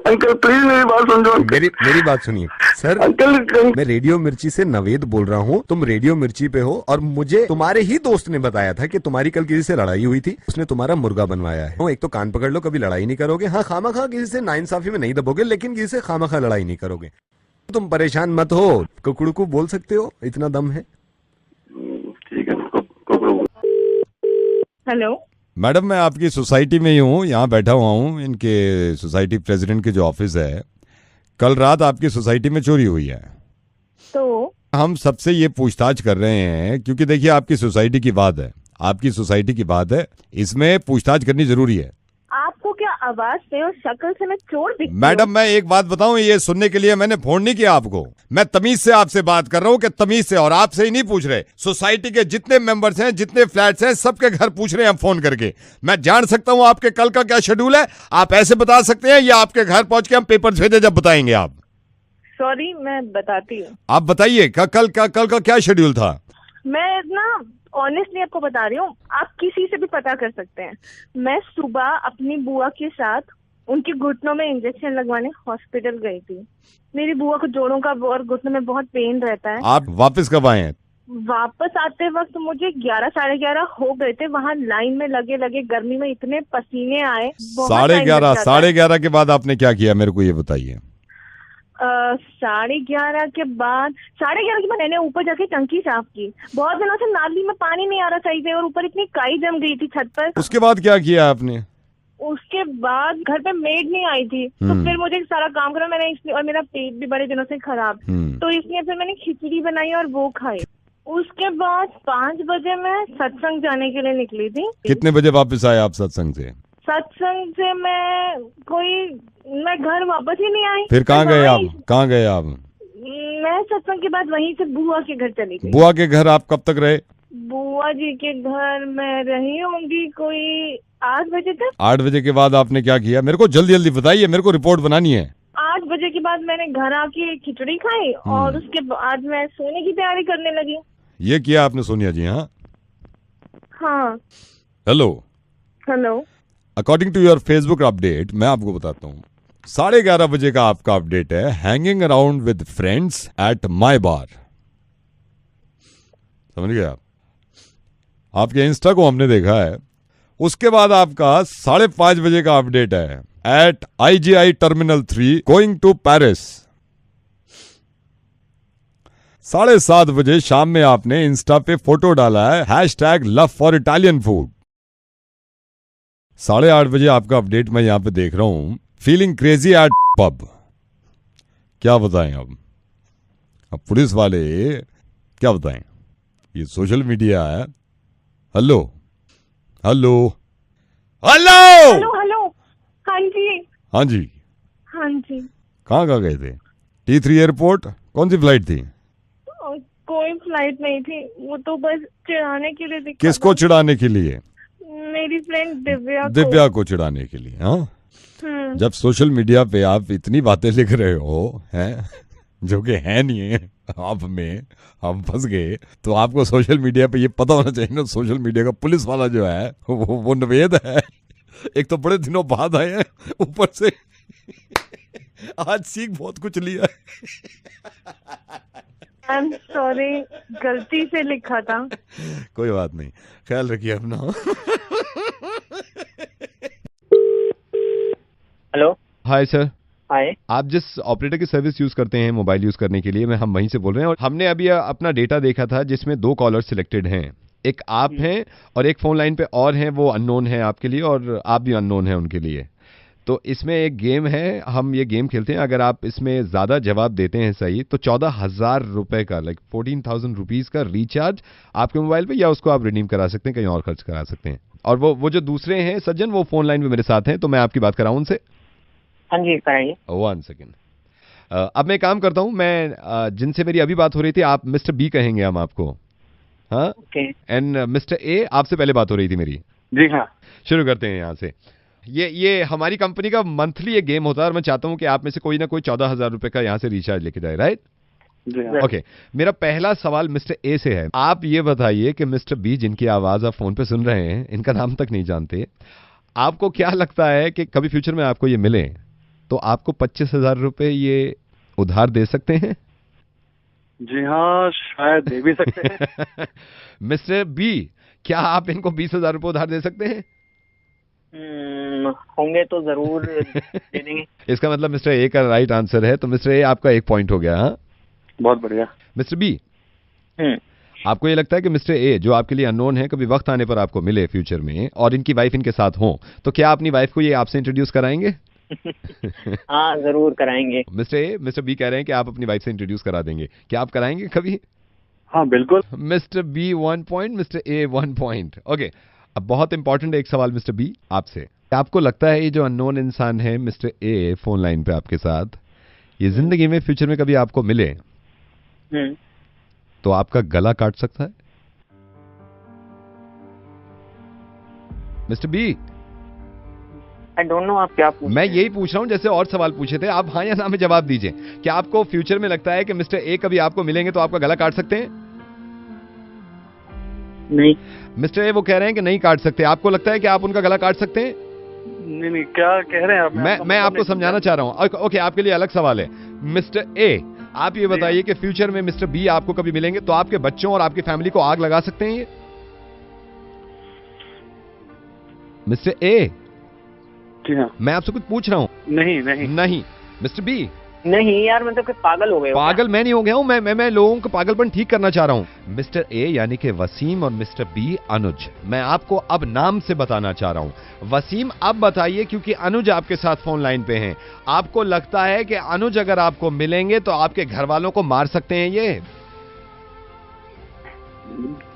अंकल प्लीज मेरी बात समझो। मेरी बात सुनिए सर। अंकल मैं रेडियो मिर्ची से नवेद बोल रहा हूँ, तुम रेडियो मिर्ची पे हो, और मुझे तुम्हारे ही दोस्त ने बताया था कि तुम्हारी कल किसी से लड़ाई हुई थी, उसने तुम्हारा मुर्गा बनवाया है। एक तो कान पकड़ लो, कभी लड़ाई नहीं करोगे। हाँ खामा खा किसी से नाइंसाफी में नहीं दबोगे, लेकिन किसी से खामा खा लड़ाई नहीं करोगे। तुम परेशान मत हो, कुकड़ू को बोल सकते हो, इतना दम है। ठीक है। हेलो मैडम, मैं आपकी सोसाइटी में ही हूँ, यहाँ बैठा हुआ हूँ, इनके सोसाइटी प्रेसिडेंट के जो ऑफिस है। कल रात आपकी सोसाइटी में चोरी हुई है, तो हम सबसे ये पूछताछ कर रहे हैं, क्योंकि देखिए आपकी सोसाइटी की बात है, इसमें पूछताछ करनी जरूरी है। आपको क्या आवाज से और शक्ल से मैं चोर दिखती हूँ? मैडम मैं एक बात बताऊं, ये सुनने के लिए मैंने फोन नहीं किया आपको, मैं तमीज से आपसे बात कर रहा हूं, कि तमीज से, और आपसे ही नहीं पूछ रहे, सोसाइटी के जितने मेंबर्स हैं, जितने फ्लैट्स हैं, सबके घर पूछ रहे हैं हम फोन करके। मैं जान सकता हूं आपके कल का क्या शेड्यूल है, आप ऐसे बता सकते हैं, या आपके घर पहुंच के हम पेपर्स भेजे जब बताएंगे आप? सॉरी मैं बताती हूँ। आप बताइए कल का क्या शेड्यूल था? मैं ना ऑनेस्टली आपको बता रही हूँ, आप किसी से भी पता कर सकते हैं। मैं सुबह अपनी बुआ के साथ उनके घुटनों में इंजेक्शन लगवाने हॉस्पिटल गई थी। मेरी बुआ को जोड़ों का और घुटनों में बहुत पेन रहता है। आप वापस कब आए हैं? वापस आते वक्त मुझे 11 साढ़े 11 हो गए थे। वहाँ लाइन में लगे गर्मी में इतने पसीने आए। 11:30 के बाद आपने क्या किया, मेरे को ये बताइए। 11:30 के बाद मैंने ऊपर जाके टंकी साफ की। बहुत दिनों से नाली में पानी नहीं आ रहा सही से, और ऊपर इतनी काई जम गई थी छत पर। उसके बाद क्या किया आपने? उसके बाद घर पे मेड नहीं आई थी, तो फिर मुझे सारा काम करा मैंने, इसलिए, और मेरा पेट भी बड़े दिनों से खराब, तो इसलिए फिर मैंने खिचड़ी बनाई और वो खाई। उसके बाद 5 बजे मैं सत्संग जाने के लिए निकली थी। कितने बजे वापस आए आप सत्संग से? सत्संग से मैं घर वापस ही नहीं आई। फिर कहाँ गए आप? मैं सत्संग के बाद वहीं से बुआ के घर चली गई। बुआ के घर आप कब तक रहे? बुआ जी के घर मैं रही होंगी कोई 8 बजे तक। 8 बजे के बाद आपने क्या किया, मेरे को जल्दी बताइए, मेरे को रिपोर्ट बनानी है। 8 बजे के बाद मैंने घर आके खिचड़ी खाई, और उसके बाद मैं सोने की तैयारी करने लगी। ये किया आपने सोनिया जी? हाँ। Hello. According to your Facebook update, मैं आपको बताता हूँ, 11:30 बजे का आपका अपडेट है, hanging around with friends at my bar. समझ गए आप? आपके इंस्टा को हमने देखा है। उसके बाद आपका 5:30 बजे का अपडेट है, at IGI terminal 3 going to Paris. 7:30 बजे शाम में आपने इंस्टा पे फोटो डाला है #LoveForItalianFood। 8:30 बजे आपका अपडेट मैं यहाँ पे देख रहा हूं, फीलिंग क्रेजी एट पब। क्या बताएं अब पुलिस वाले क्या बताएं, ये सोशल मीडिया है। Hello hello hello hello hello, हाँ जी हाँ जी हाँ जी। कहाँ गए थे? T3 airport? कौन सी फ्लाइट थी? कोई फ्लाइट नहीं थी, वो तो बस चिढ़ाने के लिए दिखा किसको चिढ़ाने के लिए? मेरी फ्रेंड दिव्या को चिढ़ाने के लिए। हाँ, जब सोशल मीडिया पे आप इतनी बातें लिख रहे हो हैं जो कि है नहीं है, आप में हम फंस गए, तो आपको सोशल मीडिया पे ये पता होना चाहिए ना, सोशल मीडिया का पुलिस वाला जो है वो नवेद है। एक तो बड़े दिनों बाद आए हैं, ऊपर से आज सीख बहुत कुछ लिया है। आई एम सॉरी, गलती से लिखा था। कोई बात नहीं, ख्याल रखिए अपना। Hello, hi sir. हाय, आप जिस ऑपरेटर की सर्विस यूज करते हैं मोबाइल यूज करने के लिए, हम वहीं से बोल रहे हैं। और हमने अभी अपना डेटा देखा था जिसमें 2 कॉलर सिलेक्टेड हैं, एक आप हैं और एक फोन लाइन पे और हैं, वो अननोन है आपके लिए और आप भी अननोन है उनके लिए। तो इसमें एक गेम है, हम ये गेम खेलते हैं, अगर आप इसमें ज्यादा जवाब देते हैं सही तो 14,000 रुपए का, लाइक 14,000 रुपीज का रिचार्ज आपके मोबाइल पे, या उसको आप रिडीम करा सकते हैं, कहीं और खर्च करा सकते हैं। और वो जो दूसरे हैं सज्जन, वो फोन लाइन पे मेरे साथ हैं, तो मैं आपकी बात कराऊं उनसे। हाँ जी कराइए। 1 सेकेंड। अब मैं काम करता हूं, मैं जिनसे मेरी अभी बात हो रही थी, आप मिस्टर बी कहेंगे हम आपको। हाँ, एंड मिस्टर ए, आपसे पहले बात हो रही थी मेरी। जी हाँ। शुरू करते हैं यहाँ से। ये हमारी कंपनी का मंथली एक गेम होता है और मैं चाहता हूँ कि आप में से कोई ना कोई 14,000 रुपए का यहाँ से रिचार्ज लेके जाए, राइट? ओके, मेरा पहला सवाल मिस्टर ए से है। आप ये बताइए कि मिस्टर बी, जिनकी आवाज आप फोन पे सुन रहे हैं, इनका नाम तक नहीं जानते, आपको क्या लगता है कि कभी फ्यूचर में आपको ये मिले तो आपको 25,000 रुपए ये उधार दे सकते हैं? जी हाँ, शायद दे भी सकते हैं। मिस्टर बी, क्या आप इनको 20,000 रुपए उधार दे सकते हैं? होंगे तो जरूर दे देंगे। इसका मतलब मिस्टर ए का राइट आंसर है, तो मिस्टर ए आपका 1 पॉइंट हो गया। हाँ, बहुत बढ़िया। मिस्टर बी, आपको ये लगता है कि मिस्टर ए, जो आपके लिए अननोन है, कभी वक्त आने पर आपको मिले फ्यूचर में और इनकी वाइफ इनके साथ हो, तो क्या अपनी वाइफ को ये आपसे इंट्रोड्यूस कराएंगे? हाँ, जरूर कराएंगे। मिस्टर बी कह रहे हैं कि आप अपनी वाइफ से इंट्रोड्यूस करा देंगे, क्या आप कराएंगे कभी? हाँ बिल्कुल। Mister B 1 point, mister A 1 point. Okay, अब बहुत इंपॉर्टेंट एक सवाल मिस्टर बी आपसे। आपको लगता है ये जो अननोन इंसान है मिस्टर ए फोन लाइन पे आपके साथ, ये जिंदगी में फ्यूचर में कभी आपको मिले तो आपका गला काट सकता है? Mister B, I don't know आप क्या पूछ। मैं यही पूछ रहा हूं जैसे और सवाल पूछे थे, आप हाँ या ना में जवाब दीजिए। क्या आपको फ्यूचर में लगता है कि मिस्टर ए कभी आपको मिलेंगे तो आपका गला काट सकते हैं? नहीं। मिस्टर ए वो कह रहे हैं कि नहीं काट सकते, आपको लगता है कि आप उनका गला काट सकते हैं? नहीं, क्या कह रहे हैं आप? मैं आपको समझाना चाह रहा हूं। ओके, आपके लिए अलग सवाल है। मिस्टर ए, आप ये बताइए कि फ्यूचर में मिस्टर बी आपको कभी मिलेंगे तो आपके बच्चों और आपकी फैमिली को आग लगा सकते हैं ये? मिस्टर ए, जी हाँ। मैं आपसे कुछ पूछ रहा हूं। नहीं। मिस्टर बी, नहीं यार, मैं तो पागल हो गए। पागल मैं नहीं हो गया हूं, मैं लोगों का पागलपन ठीक करना चाह रहा हूं। मिस्टर ए यानी कि वसीम और मिस्टर बी अनुज, मैं आपको अब नाम से बताना चाह रहा हूं। वसीम, अब बताइए, क्योंकि अनुज आपके साथ फोन लाइन पे हैं, आपको लगता है कि अनुज अगर आपको मिलेंगे तो आपके घर वालों को मार सकते हैं ये?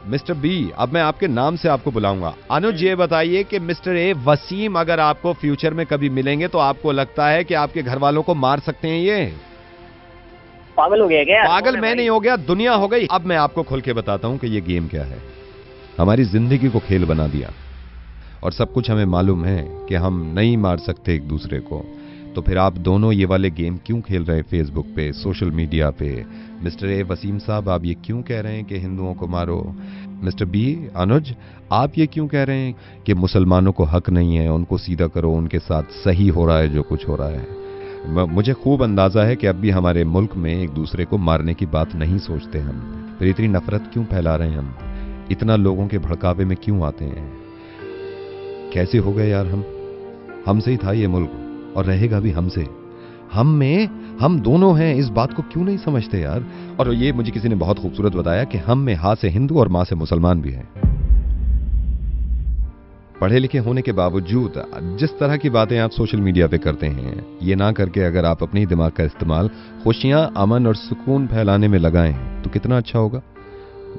मिस्टर बी, अब मैं आपके नाम से आपको बुलाऊंगा। अनुज, ये बताइए कि मिस्टर ए वसीम अगर आपको फ्यूचर में कभी मिलेंगे तो आपको लगता है कि आपके घर वालों को मार सकते हैं ये? पागल हो गया क्या? पागल मैं नहीं हो गया, दुनिया हो गई। अब मैं आपको खुल के बताता हूं कि ये गेम क्या है। हमारी जिंदगी को खेल बना दिया और सब कुछ हमें मालूम है कि हम नहीं मार सकते एक दूसरे को, तो फिर आप दोनों ये वाले गेम क्यों खेल रहे हैं फेसबुक पे, सोशल मीडिया पे? मिस्टर ए वसीम साहब, आप ये क्यों कह रहे हैं कि हिंदुओं को मारो? मिस्टर बी अनुज, आप ये क्यों कह रहे हैं कि मुसलमानों को हक नहीं है, उनको सीधा करो, उनके साथ सही हो रहा है जो कुछ हो रहा है? मुझे खूब अंदाजा है कि अब भी हमारे मुल्क में एक दूसरे को मारने की बात नहीं सोचते हम, फिर इतनी नफरत क्यों फैला रहे हैं हम, इतना लोगों के भड़कावे में क्यों आते हैं? कैसे हो गए यार हम? हमसे ही था ये मुल्क और रहेगा भी हमसे। हम में हम दोनों हैं, इस बात को क्यों नहीं समझते यार। और ये मुझे किसी ने बहुत खूबसूरत बताया कि हम में हां से हिंदू और मां से मुसलमान भी हैं। पढ़े लिखे होने के बावजूद जिस तरह की बातें आप सोशल मीडिया पे करते हैं, ये ना करके अगर आप अपने दिमाग का इस्तेमाल खुशियां, अमन और सुकून फैलाने में लगाएं तो कितना अच्छा होगा।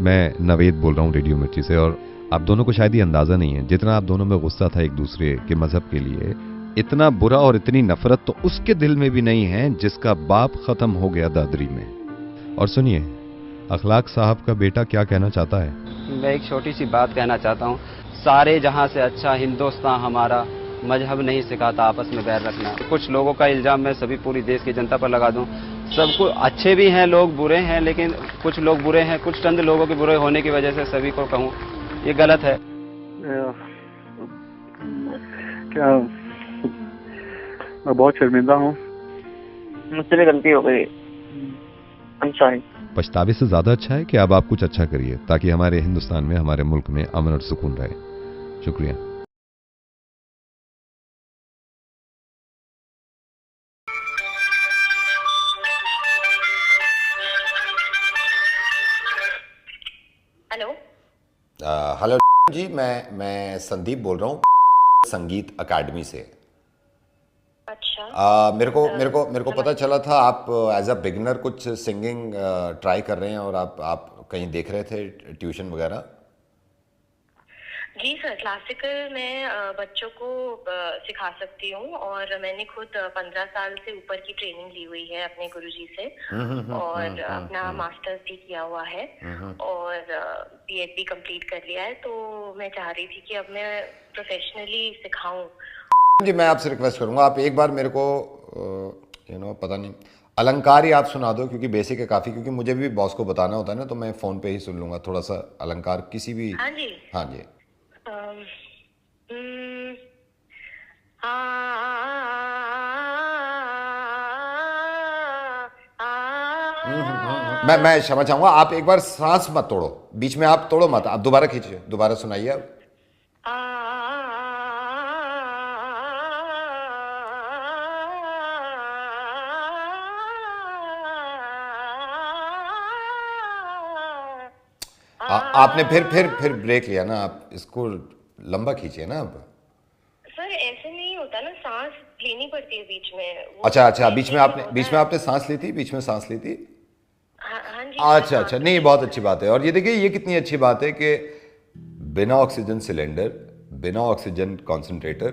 मैं नवेद बोल रहा हूं रेडियो मिर्ची से, और आप दोनों को शायद ये अंदाजा नहीं है जितना आप दोनों में गुस्सा था एक दूसरे के मजहब के लिए, इतना बुरा और इतनी नफरत तो उसके दिल में भी नहीं है जिसका बाप खत्म हो गया दादरी में। और सुनिए अखलाक साहब का बेटा क्या कहना चाहता है। मैं एक छोटी सी बात कहना चाहता हूँ, सारे जहां से अच्छा हिंदुस्तान हमारा, मजहब नहीं सिखाता आपस में बैर रखना। कुछ लोगों का इल्जाम मैं सभी पूरी देश की जनता पर लगा दूं, सबको अच्छे भी हैं लोग, बुरे हैं, लेकिन कुछ लोग बुरे हैं, कुछ चंद लोगों के बुरे होने की वजह से सभी को कहूं ये गलत है। क्या मैं बहुत शर्मिंदा हूँ, मुझसे भी गलती हो गई, I'm sorry। पछतावे से ज्यादा अच्छा है कि अब आप कुछ अच्छा करिए ताकि हमारे हिंदुस्तान में, हमारे मुल्क में अमन और सुकून रहे। शुक्रिया। हेलो हेलो जी, मैं संदीप बोल रहा हूँ संगीत अकेडमी से। अच्छा। मेरे को पता चला था आप एज अ बिगिनर कुछ सिंगिंग ट्राई कर रहे हैं, और आप कहीं देख रहे थे ट्यूशन वगैरह। जी सर, क्लासिकल मैं बच्चों को सिखा सकती हूँ, और मैंने खुद 15 साल से ऊपर की ट्रेनिंग ली हुई है अपने गुरुजी से, और अपना मास्टर्स भी किया हुआ है, और बीएड भी कंप्लीट कर लिया है। तो मैं चाह रही थी कि अब मैं प्रोफेशनली सिखाऊं। जी मैं आपसे रिक्वेस्ट करूंगा, आप एक बार मेरे को पता नहीं अलंकार ही आप सुना दो, क्योंकि बेसिक है काफ़ी, क्योंकि मुझे भी बॉस को बताना होता है ना, तो मैं फ़ोन पे ही सुन लूँगा थोड़ा सा अलंकार किसी भी। हाँ जी, हाँ जी। मैं क्षमा चाहूँगा, आप एक बार सांस मत तोड़ो, बीच में आप तोड़ो मत, आप दोबारा खींचिए, दोबारा सुनाइए आप। आपने फिर ब्रेक लिया ना, आप इसको लंबा खींचिए ना आप। सर ऐसे नहीं होता ना, सांस लेनी पड़ती है बीच में। अच्छा, बीच में आपने सांस ली थी, बीच में सांस ली थी। हाँ जी। अच्छा, नहीं बहुत अच्छी बात है। और ये देखिए ये कितनी अच्छी बात है कि बिना ऑक्सीजन सिलेंडर, बिना ऑक्सीजन कॉन्सेंट्रेटर,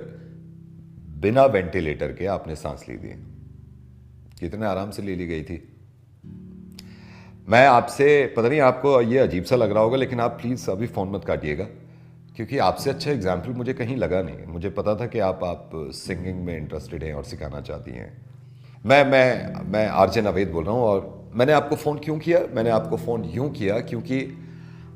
बिना वेंटिलेटर के आपने सांस ली थी, कितने आराम से ले ली गई थी। मैं आपसे, पता नहीं आपको ये अजीब सा लग रहा होगा, लेकिन आप प्लीज़ अभी फ़ोन मत काटिएगा, क्योंकि आपसे अच्छा एग्जाम्पल मुझे कहीं लगा नहीं। मुझे पता था कि आप सिंगिंग में इंटरेस्टेड हैं और सिखाना चाहती हैं। मैं आरजे नवेद बोल रहा हूँ, और मैंने आपको फ़ोन क्यों किया? मैंने आपको फ़ोन यूँ किया क्योंकि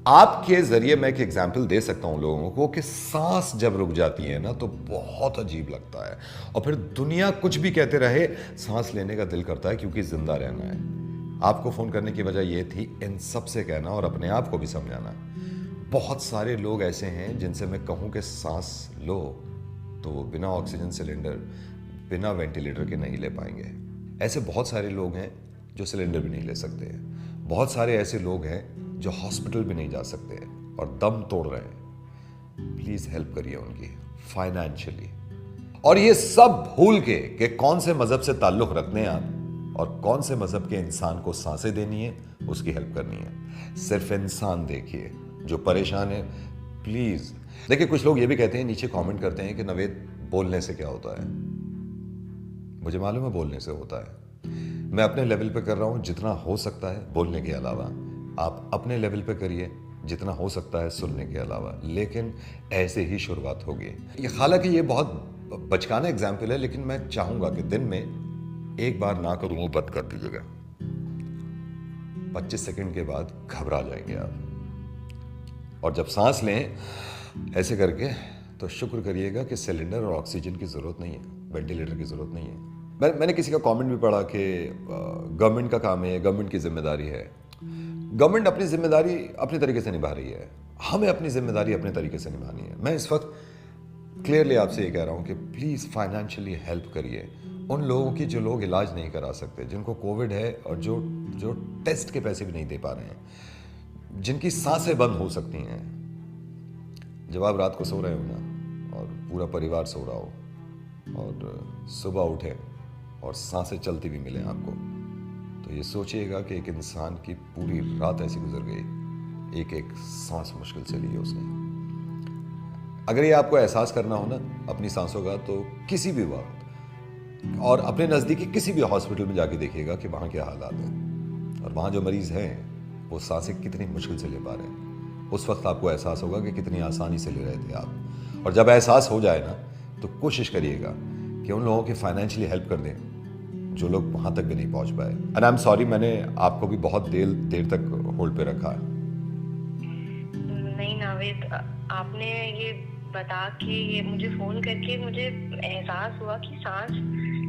आपके ज़रिए मैं एक एग्जाम्पल दे सकता हूँ लोगों को कि सांस जब रुक जाती है ना तो बहुत अजीब लगता है, और फिर दुनिया कुछ भी कहते रहे, सांस लेने का दिल करता है क्योंकि ज़िंदा रहना है। आपको फ़ोन करने की वजह यह थी इन सब से कहना और अपने आप को भी समझाना। बहुत सारे लोग ऐसे हैं जिनसे मैं कहूँ कि सांस लो, तो वो बिना ऑक्सीजन सिलेंडर, बिना वेंटिलेटर के नहीं ले पाएंगे। ऐसे बहुत सारे लोग हैं जो सिलेंडर भी नहीं ले सकते हैं। बहुत सारे ऐसे लोग हैं जो हॉस्पिटल भी नहीं जा सकते हैं और दम तोड़ रहे हैं। प्लीज़ हेल्प करिए उनकी फाइनेंशियली। और ये सब भूल के कि कौन से मज़हब से ताल्लुक़ रखते हैं आप और कौन से मज़हब के इंसान को सांसें देनी है, उसकी हेल्प करनी है। सिर्फ इंसान देखिए जो परेशान है, प्लीज़। देखिए कुछ लोग ये भी कहते हैं, नीचे कमेंट करते हैं कि नवेद बोलने से क्या होता है। मुझे मालूम है बोलने से होता है। मैं अपने लेवल पे कर रहा हूँ जितना हो सकता है बोलने के अलावा। आप अपने लेवल पे करिए जितना हो सकता है सुनने के अलावा, लेकिन ऐसे ही शुरुआत होगी। हालांकि ये बहुत बचकाना एग्जाम्पल है, लेकिन मैं चाहूँगा कि दिन में एक बार ना करूँ वो बंद कर दीजिएगा। 25 सेकंड के बाद घबरा जाएंगे आप, और जब सांस लें ऐसे करके तो शुक्र करिएगा कि सिलेंडर और ऑक्सीजन की ज़रूरत नहीं है, वेंटिलेटर की ज़रूरत नहीं है। मैंने किसी का कमेंट भी पढ़ा कि गवर्नमेंट का काम है, गवर्नमेंट की जिम्मेदारी है। गवर्नमेंट अपनी जिम्मेदारी अपने तरीके से निभा रही है, हमें अपनी जिम्मेदारी अपने तरीके से निभानी है। मैं इस वक्त क्लियरली आपसे ये कह रहा हूँ कि प्लीज़ फाइनेंशियली हेल्प करिए उन लोगों की जो लोग इलाज नहीं करा सकते, जिनको कोविड है और जो जो टेस्ट के पैसे भी नहीं दे पा रहे हैं, जिनकी सांसें बंद हो सकती हैं। जब आप रात को सो रहे हो ना और पूरा परिवार सो रहा हो और सुबह उठे और सांसें चलती भी मिले आपको, तो ये सोचिएगा कि एक इंसान की पूरी रात ऐसी गुजर गई, एक एक सांस मुश्किल से ली उसने। अगर ये आपको एहसास करना हो ना अपनी सांसों का, तो किसी भी वक्त और अपने नज़दीकी किसी भी हॉस्पिटल में जाके देखिएगा कि वहाँ क्या हालात हैं और वहाँ जो मरीज़ हैं वो सांसें कितनी मुश्किल से ले पा रहे हैं। उस वक्त आपको एहसास होगा कि कितनी आसानी से ले रहे थे आप। और जब एहसास हो जाए ना, तो कोशिश करिएगा कि उन लोगों की फाइनेंशियली हेल्प कर दें जो लोग वहाँ तक भी नहीं पहुँच पाए। एंड आई एम सॉरी, मैंने आपको भी बहुत देर तक होल्ड पे रखा। नहीं नावेद, आपने ये बता के ये मुझे फ़ोन करके मुझे एहसास हुआ कि सांस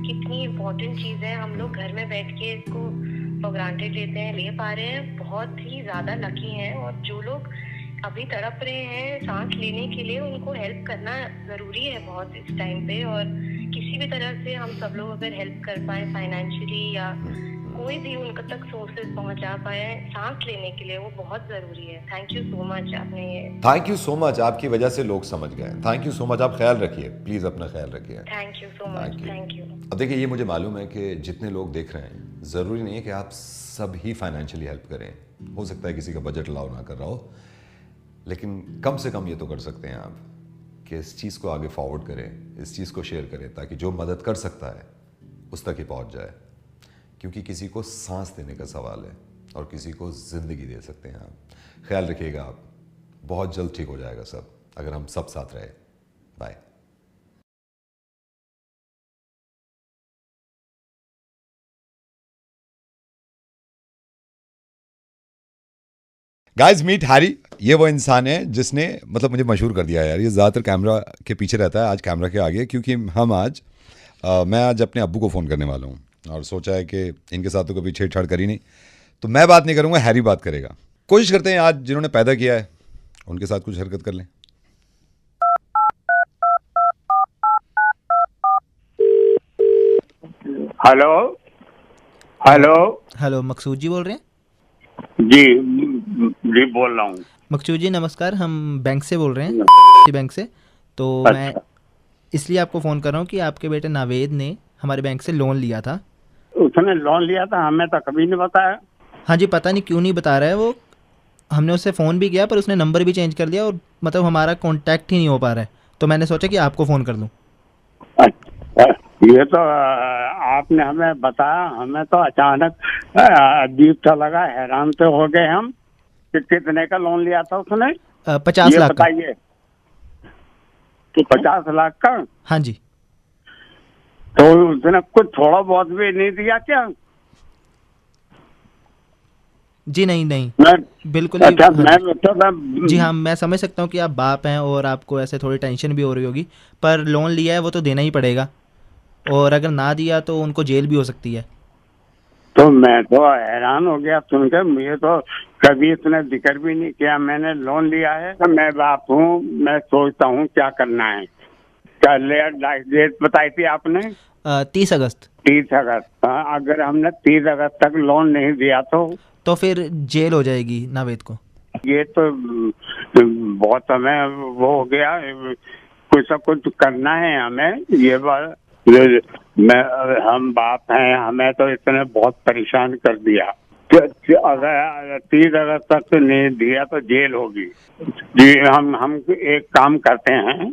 कितनी इम्पोर्टेंट चीज़ है। हम लोग घर में बैठ के इसको फॉर ग्रांटेड लेते हैं, ले पा रहे हैं, बहुत ही ज़्यादा लकी हैं। और जो लोग अभी तड़प रहे हैं सांस लेने के लिए, उनको हेल्प करना ज़रूरी है बहुत इस टाइम पे। और किसी भी तरह से हम सब लोग अगर हेल्प कर पाए फाइनेंशियली या कोई भी उनका तक सोर्सेज पहुंचा पाए सांस लेने के लिए, वो बहुत ज़रूरी है। थैंक यू सो मच, आपने ये थैंक यू सो मच, आपकी वजह से लोग समझ गए। थैंक यू सो मच, आप ख्याल रखिए, प्लीज़ अपना ख्याल रखिए। Thank you so much, thank you. अब देखिए, ये मुझे मालूम है कि जितने लोग देख रहे हैं, ज़रूरी नहीं है कि आप सब ही फाइनेंशियली हेल्प करें। हो सकता है किसी का बजट अलाउ ना कर रहा हो, लेकिन कम से कम ये तो कर सकते हैं आप कि इस चीज़ को आगे फॉरवर्ड करें, इस चीज़ को शेयर करें, ताकि जो मदद कर सकता है उस तक ही पहुँच जाए। क्योंकि किसी को सांस देने का सवाल है और किसी को ज़िंदगी दे सकते हैं आप। ख्याल रखिएगा आप, बहुत जल्द ठीक हो जाएगा सब, अगर हम सब साथ रहे। बाय। गाइस मीट हैरी, ये वो इंसान है जिसने मतलब मुझे मशहूर कर दिया यार। ये ज़्यादातर कैमरा के पीछे रहता है, आज कैमरा के आगे, क्योंकि हम आज मैं आज अपने अब्बू को फ़ोन करने वाला हूँ और सोचा है कि इनके साथ तो कभी छेड़छाड़ करी नहीं, तो मैं बात नहीं करूँगा, हैरी बात करेगा। कोशिश करते हैं आज जिन्होंने पैदा किया है उनके साथ कुछ हरकत कर लें। हेलो हेलो हेलो, मकसूद जी बोल रहे हैं? जी जी बोल रहा हूँ। मकसूद जी नमस्कार, हम बैंक से बोल रहे हैं, बैंक से। तो मैं इसलिए आपको फ़ोन कर रहा हूँ कि आपके बेटे नावेद ने हमारे बैंक से लोन लिया था। उसने लोन लिया था, हमें तो कभी नहीं बताया। हाँ जी, पता नहीं क्यों नहीं बता रहा है वो। हमने उससे फ़ोन भी किया पर उसने नंबर भी चेंज कर दिया और मतलब हमारा कांटेक्ट ही नहीं हो पा रहा है। तो मैंने सोचा कि आपको फ़ोन कर दूं। ये तो आपने हमें बताया, हमें तो अचानक अजीब सा लगा, हैरान तो हो गए हम कि कितने का लोन लिया था उसने। 50 लाख का। बताइए। 50 लाख का? हाँ जी। तो उसने कुछ थोड़ा बहुत भी नहीं दिया क्या? जी नहीं नहीं, बिल्कुल अच्छा, जी हाँ, मैं समझ सकता हूँ कि आप बाप हैं और आपको ऐसे थोड़ी टेंशन भी हो रही होगी, पर लोन लिया है वो तो देना ही पड़ेगा, और अगर ना दिया तो उनको जेल भी हो सकती है। तो मैं तो हैरान हो गया सुनकर, मुझे तो कभी इतना जिक्र भी नहीं किया मैंने लोन लिया है। तो मैं बाप हूँ, मैं सोचता हूँ क्या करना है। क्या डेट बताई थी आपने? 30 अगस्त। 30 अगस्त। अगर हमने 30 अगस्त तक लोन नहीं दिया तो फिर जेल हो जाएगी नावेद को। ये तो बहुत समय वो हो गया, कुछ ना कुछ करना है हमें। ये बात हम बाप हैं, हमें तो इसने बहुत परेशान कर दिया। अगर 30 अगस्त तक नहीं दिया तो जेल होगी। जी हम एक काम करते हैं,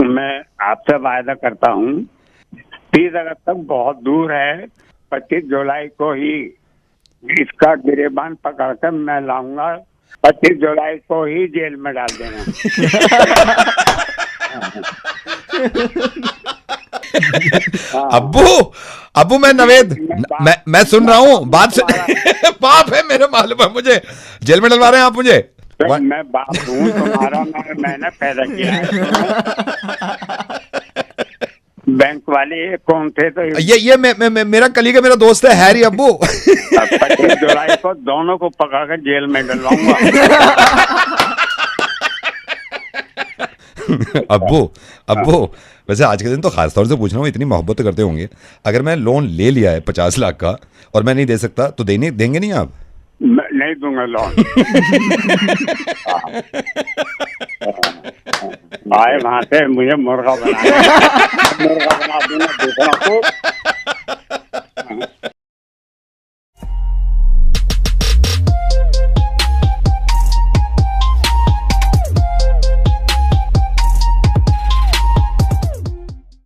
मैं आपसे वायदा करता हूँ 30 अगस्त तक बहुत दूर है, 25 जुलाई को ही इसका गिरेबान पकड़कर मैं लाऊंगा। 25 जुलाई को ही जेल में डाल देना। अब्बू मैं नवेद, मैं सुन रहा हूँ बात से बाप है मेरे, मालूम है मुझे, जेल में डलवा रहे हैं आप मुझे। मैं बाप हूँ तुम्हारा, मैंने पैदा किया है। बैंक वाले कौन थे? तो ये मेरा कलीग है, मेरा दोस्त है हैरी। अब्बू 25 जुलाई को दोनों को पकड़ कर जेल में डलवाऊंगा। अब्बू वैसे आज के दिन तो खास तौर से पूछ रहा हूँ, इतनी मोहब्बत करते होंगे, अगर मैं लोन ले लिया है 50 लाख का और मैं नहीं दे सकता तो देंगे नहीं आप? नहीं दूंगा लोन। आए वहां से मुझे मुर्गा बना दूंगा दूसरा को।